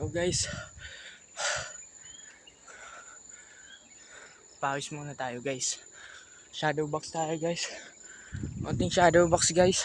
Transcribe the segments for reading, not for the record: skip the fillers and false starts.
So guys, pawis muna tayo guys. Shadow box tayo guys. Konting shadow box guys.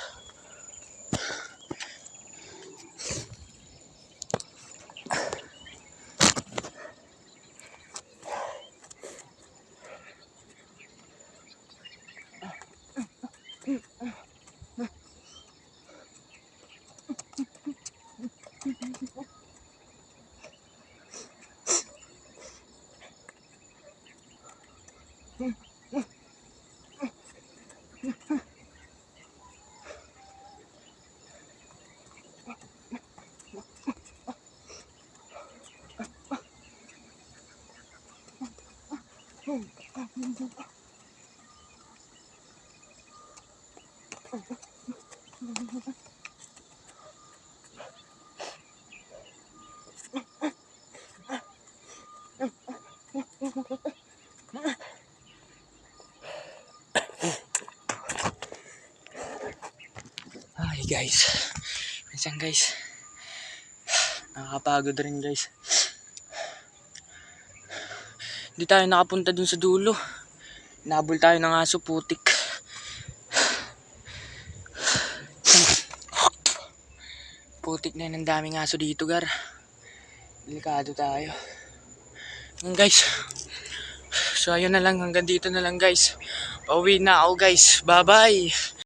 Ay guys, minsan guys, nakakapagod rin guys. Hindi tayo nakapunta dun sa dulo. Nabol tayo ng aso putik. Putik na yun, ang daming aso dito gar. Delikado tayo. Ngayon guys, so ayun na lang, hanggang dito na lang guys. Pauwi na ako guys, bye bye.